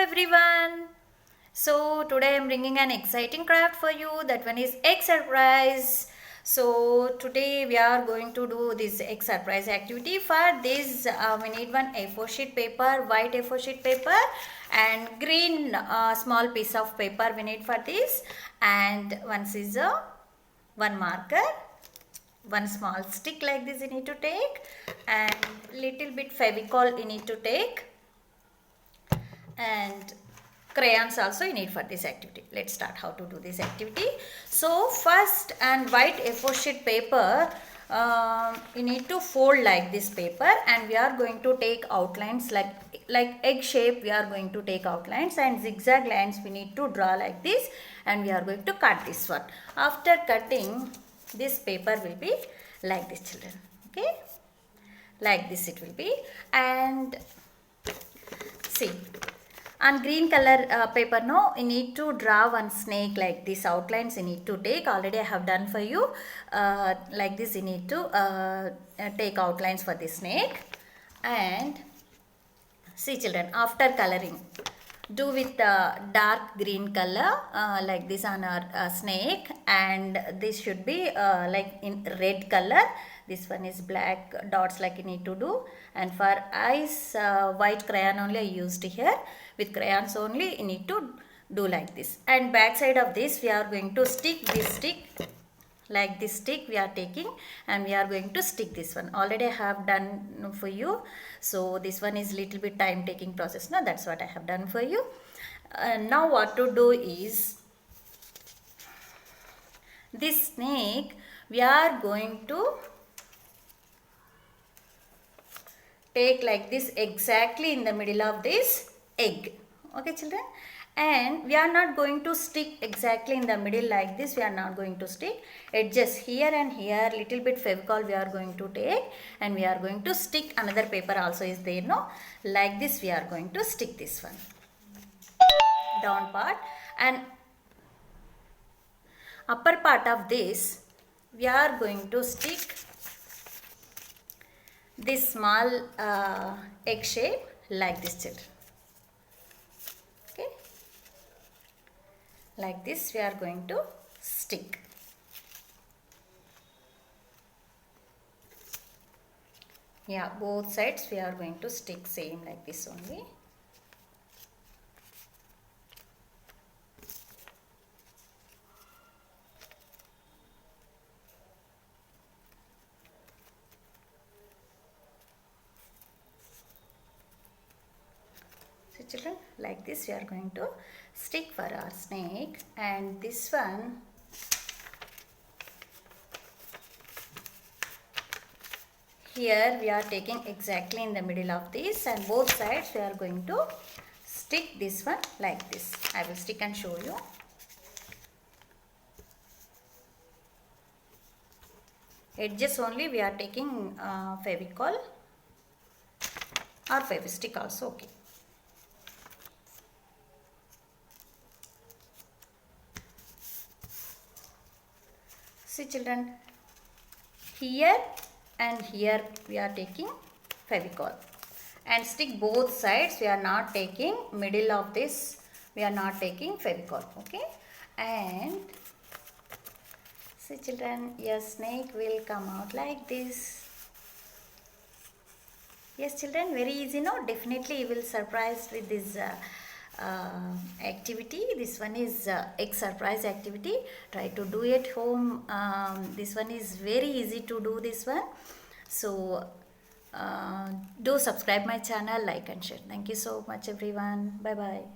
everyone. So today I am bringing an exciting craft for you. That one is egg surprise. So today we are going to do this egg surprise activity. For this we need one A4 sheet paper, white A4 sheet paper and green small piece of paper we need for this, and one scissor, one marker, one small stick like this you need to take, and little bit Fevicol you need to take, and crayons also you need for this activity. Let's start how to do this activity. So first, and white A4 sheet paper, you need to fold like this paper, and we are going to take outlines like egg shape. We are going to take outlines and zigzag lines we need to draw like this, and we are going to cut this one. After cutting, this paper will be like this, children. Okay, like this it will be. And see, on green color paper now you need to draw one snake like this. Outlines you need to take. Already I have done for you. Like this you need to take outlines for this snake. And see children, after coloring, do with the dark green color like this on our snake, and this should be like in red color. This one is black dots like you need to do. And for eyes, white crayon only I used here. With crayons only you need to do like this. And back side of this we are going to stick this stick like this stick we are taking, and we are going to stick this one. Already I have done for you, so this one is little bit time taking process now. That's what I have done for you. Now what to do is, this snake we are going to take like this exactly in the middle of this egg. Okay children, and we are not going to stick exactly in the middle like this. We are not going to stick. Edges here and here, little bit Fevicol we are going to take, and we are going to stick. Another paper also is there, no, like this we are going to stick this one down part, and upper part of this we are going to stick this small egg shape like this, children. Okay, like this we are going to stick. Yeah, both sides we are going to stick same like this only. Children, like this we are going to stick for our snake. And this one, here we are taking exactly in the middle of this, and both sides we are going to stick this one like this. I will stick and show you. Edges only we are taking Fevicol or Fevistick also, okay. See children, here and here we are taking Fevicol, and stick both sides. We are not taking middle of this. We are not taking Fevicol, okay. And see children, your snake will come out like this. Yes children, very easy, no? Definitely you will surprise with this activity. This one is egg surprise activity. Try to do it home. This one is very easy to do, this one. So do subscribe my channel, like and share. Thank you so much everyone. Bye bye.